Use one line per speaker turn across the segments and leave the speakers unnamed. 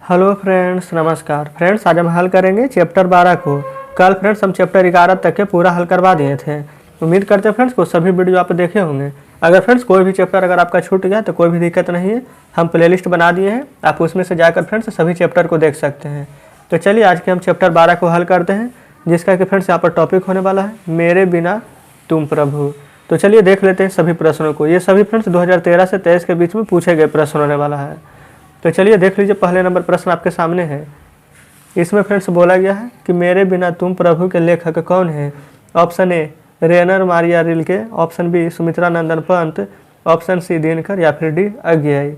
Hello friends, नमस्कार friends. आज हम हल करेंगे चैप्टर 12 को। कल फ्रेंड्स हम चैप्टर 11 तक के पूरा हल करवा दिए थे। उम्मीद करते हैं फ्रेंड्स को सभी वीडियो आप देखे होंगे। अगर फ्रेंड्स कोई भी चैप्टर अगर आपका छूट गया तो कोई भी दिक्कत नहीं है, हम प्लेलिस्ट बना दिए हैं, आप उसमें से जाकर फ्रेंड्स सभी चैप्टर को देख सकते हैं। तो चलिए आज के हम चैप्टर 12 को हल करते हैं, जिसका कि फ्रेंड्स यहाँ पर टॉपिक होने वाला है मेरे बिना तुम प्रभु। तो चलिए देख लेते हैं सभी प्रश्नों को। ये सभी फ्रेंड्स 2013 से 23 के बीच में पूछे गए प्रश्न होने वाला है। तो चलिए देख लीजिए, पहले नंबर प्रश्न आपके सामने है। इसमें फ्रेंड्स बोला गया है कि मेरे बिना तुम प्रभु के लेखक कौन है। Option A Rainer Maria Rilke, option B Sumitra Nandan Pant, option C Dinkar या फिर डी अज्ञाई।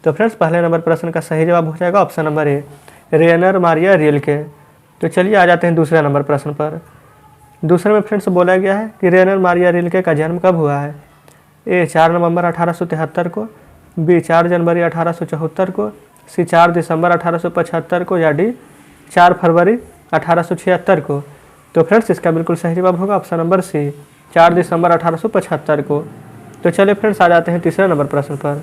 तो फ्रेंड्स पहले नंबर प्रश्न का सही जवाब हो जाएगा option number A Rainer Maria Rilke. तो चलिए आ जाते हैं दूसरे नंबर प्रश्न पर। दूसरे में फ्रेंड्स बोला गया है कि रेनर मारिया रिल्के का जन्म कब हुआ है। ए 4 नवंबर 1873 को, बी 4 जनवरी 1874 को, सी 4 दिसंबर 1875 को या डी 4 फरवरी 1876 को। तो फ्रेंड्स इसका बिल्कुल सही जवाब होगा ऑप्शन नंबर सी 4 दिसंबर 1875 को। तो चलिए फ्रेंड्स आ जाते हैं तीसरे नंबर प्रश्न पर।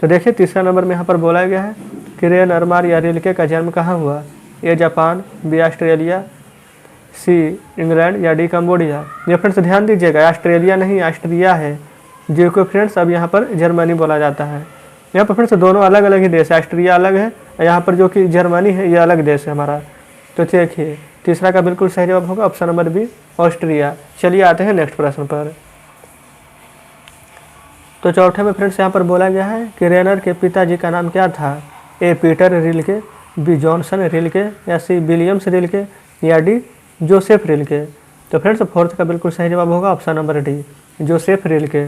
तो देखिए तीसरा नंबर में यहाँ पर बोला गया है कि रेनर मारिया रिल्के का जन्म कहाँ हुआ। A Japan, B Australia, C England या डी कंबोडिया। ये फ्रेंड्स ध्यान दीजिएगा, ऑस्ट्रेलिया नहीं ऑस्ट्रिया है, जो को फ्रेंड्स अब यहाँ पर जर्मनी बोला जाता है। यहाँ पर फ्रेंड्स दोनों अलग अलग ही देश है, ऑस्ट्रिया अलग है, यहाँ पर जो कि जर्मनी है ये अलग देश है हमारा। तो देखिए तीसरा का बिल्कुल सही जवाब होगा ऑप्शन नंबर बी ऑस्ट्रिया। चलिए आते हैं नेक्स्ट प्रश्न पर। तो चौथे में फ्रेंड्स यहाँ पर बोला गया है कि रेनर के पिताजी का नाम क्या था। A Peter Rilke, B Johnson Rilke या सी विलियम्स रिल्के या डी जोसेफ रिल्के। तो फ्रेंड्स फोर्थ का बिल्कुल सही जवाब होगा option number D Joseph Rilke.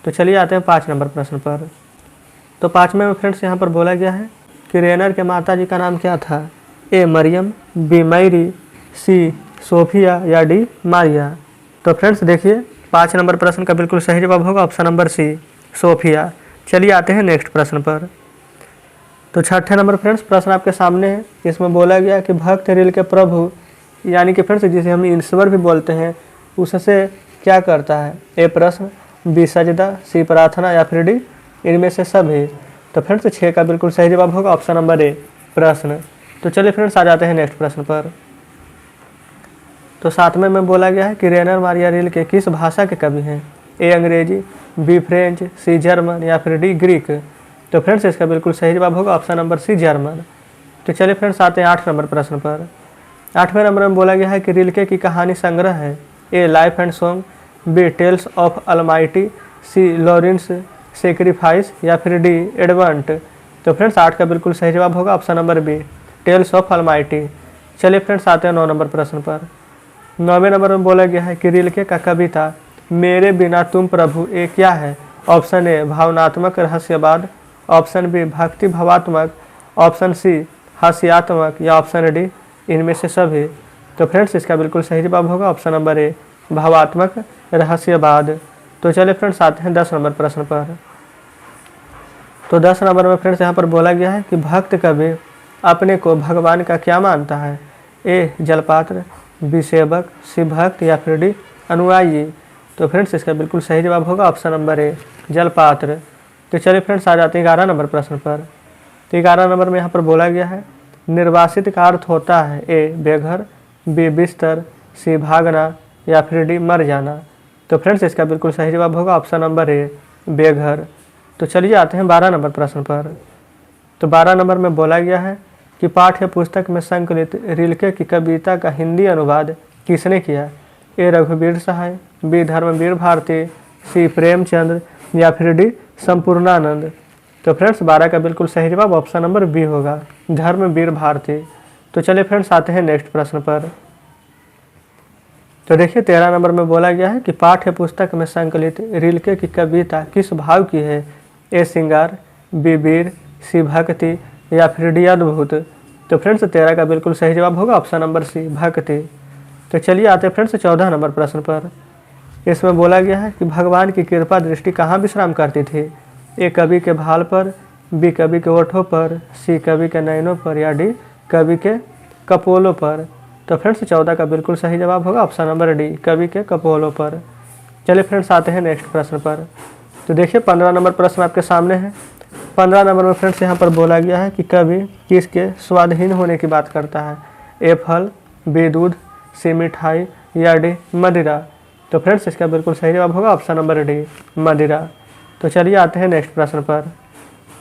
तो चलिए आते हैं 5 नंबर प्रश्न पर। तो 5वें में फ्रेंड्स यहाँ पर बोला गया है कि रेनर के माताजी का नाम क्या था। A Mariam, B Mary, C Sophia या डी मारिया। तो फ्रेंड्स देखिए 5 नंबर प्रश्न का बिल्कुल सही जवाब होगा ऑप्शन नंबर सी सोफिया। चलिए आते हैं नेक्स्ट प्रश्न पर। तो 6ठे नंबर फ्रेंड्स प्रश्न आपके सामने है। इसमें बोला गया कि भक्त रिल्के प्रभु यानी कि फ्रेंड्स जिसे हम ईश्वर भी बोलते हैं उससे क्या करता है। ए प्रश्न, बी सजदा, सी प्रार्थना या फिर डी इनमें से सभी। तो फ्रेंड्स 6 का बिल्कुल सही जवाब होगा ऑप्शन नंबर ए प्रश्न। तो चलिए फ्रेंड्स आ जाते हैं नेक्स्ट प्रश्न पर। तो 7वें में बोला गया है कि रेनर मारिया रिल्के किस भाषा के कवि हैं। ए अंग्रेजी, बी फ्रेंच, सी जर्मन या फिर डी ग्रीक। तो फ्रेंड्स इसका बिल्कुल सही जवाब होगा ऑप्शन नंबर सी जर्मन। तो चलिए फ्रेंड्स आते हैं 8 नंबर प्रश्न पर। 8वें नंबर में बोला गया है कि रिल्के की कहानी संग्रह है। A life and song, B tales of almighty, C Lawrence sacrifice या फिर डी एडवंट। तो फ्रेंड्स 8 का बिल्कुल सही जवाब होगा option number B tales of almighty. चलिए फ्रेंड्स आते हैं 9 नंबर प्रश्न पर। 9वें नंबर में बोला गया है कि रिल्के का कविता मेरे बिना तुम प्रभु ए क्या है। ऑप्शन ए भावनात्मक रहस्यवाद, ऑप्शन बी भक्ति भावात्मक, ऑप्शन सी हास्यात्मक या ऑप्शन डी इनमें से सभी। तो फ्रेंड्स इसका बिल्कुल सही जवाब होगा ऑप्शन नंबर ए भावात्मक रहस्यवाद। तो चलिए फ्रेंड्स आते हैं 10 नंबर प्रश्न पर। तो 10 नंबर में फ्रेंड्स यहाँ पर बोला गया है कि भक्त कवि अपने को भगवान का क्या मानता है। ए जलपात्र, बी सेवक, सी भक्त या फिर डी अनुयायी। तो फ्रेंड्स इसका बिल्कुल सही जवाब होगा ऑप्शन नंबर ए जलपात्र। तो चलिए फ्रेंड्स आ जाते हैं 11 नंबर प्रश्न पर। तो 11 नंबर में यहाँ पर बोला गया है निर्वासित का अर्थ होता है। ए बेघर, बी बिस्तर, सी भागना या फिर डी मर जाना। तो फ्रेंड्स इसका बिल्कुल सही जवाब होगा ऑप्शन नंबर ए बेघर। तो चलिए आते हैं 12 नंबर प्रश्न पर। तो 12 नंबर में बोला गया है कि पाठ्य पुस्तक में संकलित रिल्के की कविता का हिंदी अनुवाद किसने किया। ए रघुवीर सहाय, बी धर्मवीर भारती, सी प्रेमचंद्र या फिर डी संपूर्णानंद। तो फ्रेंड्स 12 का बिल्कुल सही जवाब ऑप्शन नंबर बी होगा धर्मवीर भारती। तो चलिए फ्रेंड्स आते हैं नेक्स्ट प्रश्न पर। तो देखिए 13 नंबर में बोला गया है कि पाठ्य पुस्तक में संकलित रिल्के की कविता किस भाव की है। ए श्रृंगार, बी वीर, सी भक्ति या फिर डी अद्भुत। तो फ्रेंड्स 13 का बिल्कुल सही जवाब होगा ऑप्शन नंबर सी भक्ति। तो चलिए आते हैं फ्रेंड्स 14 नंबर प्रश्न पर। इसमें बोला गया है कि भगवान की कृपा दृष्टि कहाँ विश्राम करती थी। ए कवि के भाल पर, बी कवि के ओठों पर, सी कवि के नयनों पर या डी कवि के कपोलों पर। तो फ्रेंड्स 14 का बिल्कुल सही जवाब होगा ऑप्शन नंबर डी कवि के कपोलों पर। चलिए फ्रेंड्स आते हैं नेक्स्ट प्रश्न पर। तो देखिए 15 नंबर प्रश्न आपके सामने है। 15 नंबर में फ्रेंड्स यहाँ पर बोला गया है कि कवि किसके स्वाधीन होने की बात करता है। ए फल, बी दूध, सी मिठाई या डी मदिरा। तो फ्रेंड्स इसका बिल्कुल सही जवाब होगा ऑप्शन नंबर डी मदिरा। तो चलिए आते हैं नेक्स्ट प्रश्न पर।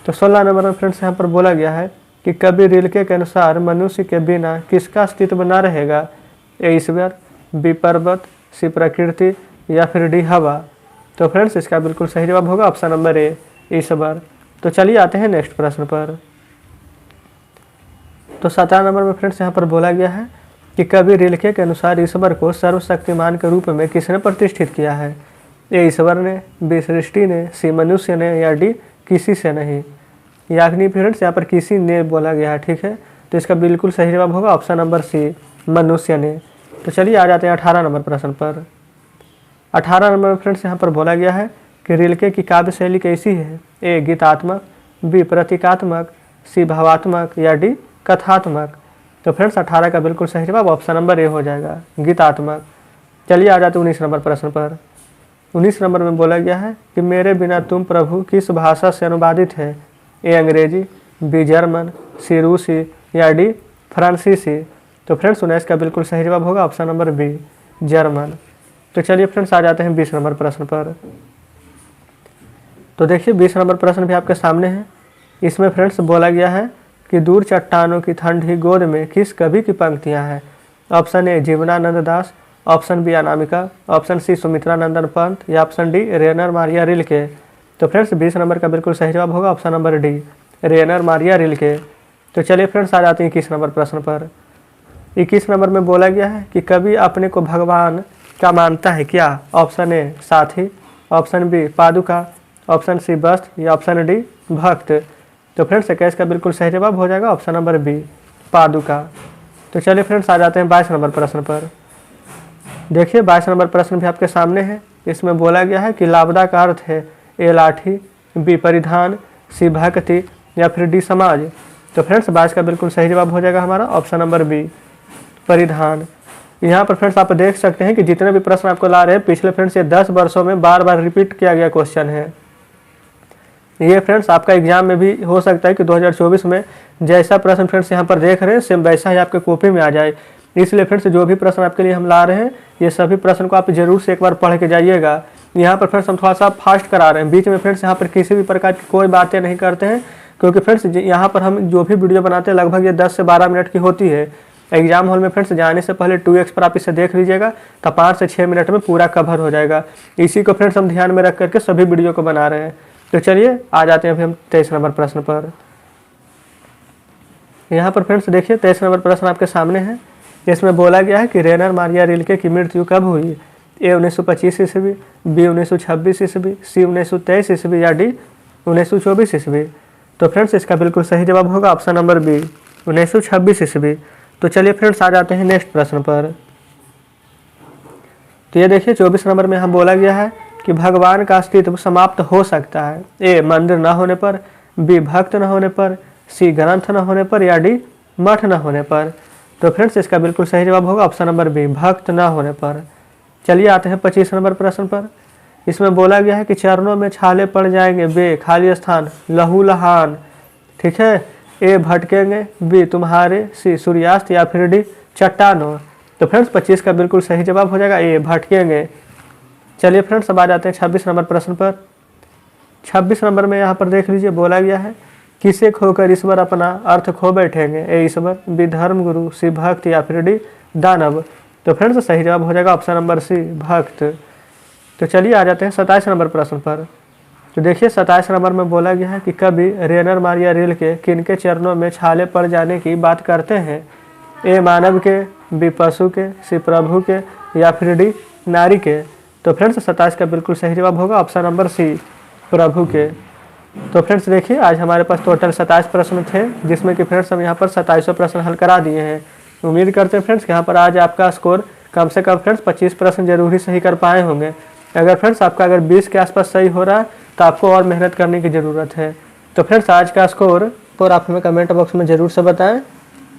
तो 16 नंबर में फ्रेंड्स यहाँ पर बोला गया है कि कवि रिल्के के अनुसार मनुष्य के बिना किसका अस्तित्व न रहेगा। ए ईश्वर, बी पर्वत, सी प्रकृति या फिर डी हवा। तो फ्रेंड्स इसका बिल्कुल सही जवाब होगा ऑप्शन नंबर ए ईश्वर। तो चलिए आते हैं नेक्स्ट प्रश्न पर। तो 17 नंबर में फ्रेंड्स यहाँ पर बोला गया है कि कवि रिल्के के अनुसार ईश्वर को सर्वशक्तिमान के रूप में किसने प्रतिष्ठित किया है। ए ईश्वर ने, बी सृष्टि ने, सी मनुष्य ने या डी किसी से नहीं। यानी फ्रेंड्स यहाँ पर किसी ने बोला गया है, ठीक है। तो इसका बिल्कुल सही जवाब होगा ऑप्शन नंबर सी मनुष्य ने। तो चलिए आ जाते हैं 18 नंबर प्रश्न पर। 18 नंबर में फ्रेंड्स यहाँ पर बोला गया है कि रिल्के की काव्य शैली कैसी है। ए गीतात्मक, बी प्रतीकात्मक, सी भावात्मक या डी कथात्मक। तो फ्रेंड्स 18 का बिल्कुल सही जवाब ऑप्शन नंबर ए हो जाएगा गीतात्मक। चलिए आ जाते हैं 19 नंबर प्रश्न पर। 19 नंबर में बोला गया है कि मेरे बिना तुम प्रभु किस भाषा से अनुवादित है। ए अंग्रेजी, बी जर्मन, सी रूसी या डी फ्रांसीसी। तो फ्रेंड्स 19 का बिल्कुल सही जवाब होगा ऑप्शन नंबर बी जर्मन। तो चलिए फ्रेंड्स आ जाते हैं 20 नंबर प्रश्न पर। तो देखिए 20 नंबर प्रश्न भी आपके सामने है। इसमें फ्रेंड्स बोला गया है कि दूर चट्टानों की ठंडी गोद में किस कवि की पंक्तियां हैं। Option A Jibanananda Das, option B Anamika, option C Sumitra Nandan Pant या option D Rainer Maria Rilke. तो फ्रेंड्स 20 नंबर का बिल्कुल सही जवाब होगा option number D Rainer Maria Rilke. तो चलिए फ्रेंड्स आ जाते हैं 21 नंबर प्रश्न पर। 21 नंबर में बोला गया है कि कवि अपने को भगवान क्या मानता है क्या। ऑप्शन ए साथी, ऑप्शन बी पादुका, ऑप्शन सी वस्त्र या ऑप्शन डी भक्त। तो फ्रेंड्स 21 का बिल्कुल सही जवाब हो जाएगा ऑप्शन नंबर बी पादुका। तो चलिए फ्रेंड्स आ जाते हैं 22 नंबर प्रश्न पर। देखिए 22 नंबर प्रश्न भी आपके सामने है। इसमें बोला गया है कि लापदा का अर्थ है ए लाठी, बी परिधान, सी भक्ति या फिर डी समाज। तो फ्रेंड्स 22 का बिल्कुल सही जवाब हो जाएगा हमारा ऑप्शन नंबर बी परिधान। यहाँ पर फ्रेंड्स आप देख सकते हैं कि जितने भी प्रश्न आपको ला रहे हैं पिछले फ्रेंड्स ये 10 वर्षों में बार बार रिपीट किया गया क्वेश्चन है। ये फ्रेंड्स आपका एग्जाम में भी हो सकता है कि 2024 में जैसा प्रश्न फ्रेंड्स यहाँ पर देख रहे हैं सेम वैसा ही आपके कॉपी में आ जाए। इसलिए फ्रेंड्स जो भी प्रश्न आपके लिए हम ला रहे हैं ये सभी प्रश्न को आप जरूर से एक बार पढ़ के जाइएगा। यहाँ पर फ्रेंड्स हम थोड़ा सा फास्ट करा रहे हैं। बीच में फ्रेंड्स यहाँ पर किसी भी प्रकार की कोई बातें नहीं करते हैं, क्योंकि फ्रेंड्स यहाँ पर हम जो भी वीडियो बनाते हैं लगभग ये 10 से 12 मिनट की होती है। एग्जाम हॉल में फ्रेंड्स जाने से पहले 2x पर आप इसे देख लीजिएगा तो 5 से 6 मिनट में पूरा कवर हो जाएगा। इसी को फ्रेंड्स हम ध्यान में रख करके सभी वीडियो को बना रहे हैं। तो चलिए आ जाते हैं अभी हम 23 नंबर प्रश्न पर। यहाँ पर फ्रेंड्स देखिए 23 नंबर प्रश्न आपके सामने है। इसमें बोला गया है कि रेनर मारिया रिल्के की मृत्यु कब हुई। ए 1925 ईस्वी, बी 1926 ईस्वी, सी 1923 ईस्वी या डी 1924 ईस्वी। तो फ्रेंड्स इसका बिल्कुल सही जवाब होगा ऑप्शन नंबर बी 1926 ईस्वी। तो चलिए फ्रेंड्स आ जाते हैं नेक्स्ट प्रश्न पर। तो ये देखिए 24 नंबर में हम बोला गया है कि भगवान का अस्तित्व समाप्त हो सकता है। ए मंदिर न होने पर, बी भक्त न होने पर, सी ग्रंथ न होने पर या डी मठ न होने पर। तो फ्रेंड्स इसका बिल्कुल सही जवाब होगा ऑप्शन नंबर बी भक्त न होने पर। चलिए आते हैं 25 नंबर प्रश्न पर। इसमें बोला गया है कि चरणों में छाले पड़ जाएंगे, बे खाली स्थान लहू लहान। ठीक है, ए भटकेंगे, बी तुम्हारे, सी सूर्यास्त या फिर डी चट्टानों। तो फ्रेंड्स 25 का बिल्कुल सही जवाब हो जाएगा ए भटकेंगे। चलिए फ्रेंड्स अब आ जाते हैं 26 नंबर प्रश्न पर। 26 नंबर में यहाँ पर देख लीजिए बोला गया है किसे खोकर ईश्वर अपना अर्थ खो बैठेंगे। ए ईश्वर, बी धर्म गुरु, सी भक्त या फिर डी दानव। तो फ्रेंड्स सही जवाब हो जाएगा ऑप्शन नंबर सी भक्त। तो चलिए आ जाते हैं 27 नंबर प्रश्न पर। तो देखिए 27 नंबर में बोला गया है कि कवि रेनर मारिया रिल्के किनके चरणों में छाले पड़ जाने की बात करते हैं। ए मानव के, बी पशु के, सी प्रभु के या फिर डी नारी के। तो फ्रेंड्स 27 का बिल्कुल सही जवाब होगा ऑप्शन नंबर सी प्रभु के। तो फ्रेंड्स देखिए आज हमारे पास टोटल 27 प्रश्न थे, जिसमें कि फ्रेंड्स हम यहाँ पर 27 प्रश्न हल करा दिए हैं। उम्मीद करते हैं फ्रेंड्स यहाँ पर आज आपका स्कोर कम से कम फ्रेंड्स 25 प्रश्न जरूर ही सही कर पाए होंगे। अगर फ्रेंड्स आपका अगर 20 के आसपास सही हो रहा है तो आपको और मेहनत करने की ज़रूरत है। तो फ्रेंड्स आज का स्कोर और आप हमें कमेंट बॉक्स में ज़रूर से बताएं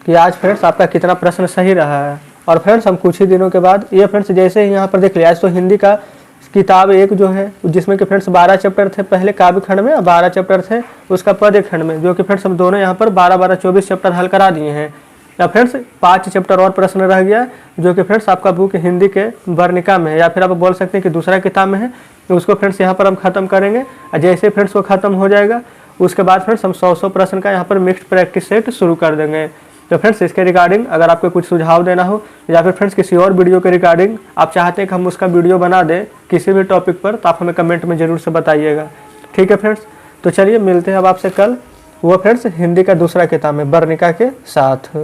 कि आज फ्रेंड्स आपका कितना प्रश्न सही रहा है। और फ्रेंड्स हम कुछ ही दिनों के बाद ये फ्रेंड्स जैसे ही यहाँ पर देख लिया, आज तो हिंदी का किताब एक जो है जिसमें कि फ्रेंड्स 12 चैप्टर थे पहले काव्य खंड में, और 12 चैप्टर थे उसका पद्य खंड में, जो कि फ्रेंड्स हम दोनों यहाँ पर 12-12 24 चैप्टर हल करा दिए हैं। या फ्रेंड्स 5 चैप्टर और प्रश्न रह गया, जो कि फ्रेंड्स आपका बुक हिंदी के वर्णिका में है, या फिर आप बोल सकते हैं कि दूसरा किताब में है, तो उसको फ्रेंड्स यहाँ पर हम खत्म करेंगे। और जैसे फ्रेंड्स वो खत्म हो जाएगा उसके बाद फ्रेंड्स हम 100 प्रश्न का यहाँ पर मिक्स्ड प्रैक्टिस सेट शुरू कर देंगे। तो फ्रेंड्स इसके रिगार्डिंग अगर आपको कुछ सुझाव देना हो, या फिर फ्रेंड्स किसी और वीडियो के रिगार्डिंग आप चाहते हैं कि हम उसका वीडियो बना दें किसी भी टॉपिक पर, तो आप हमें कमेंट में ज़रूर से बताइएगा। ठीक है फ्रेंड्स, तो चलिए मिलते हैं अब आपसे कल, वो फ्रेंड्स हिंदी का दूसरा किताब में वर्णिका के साथ।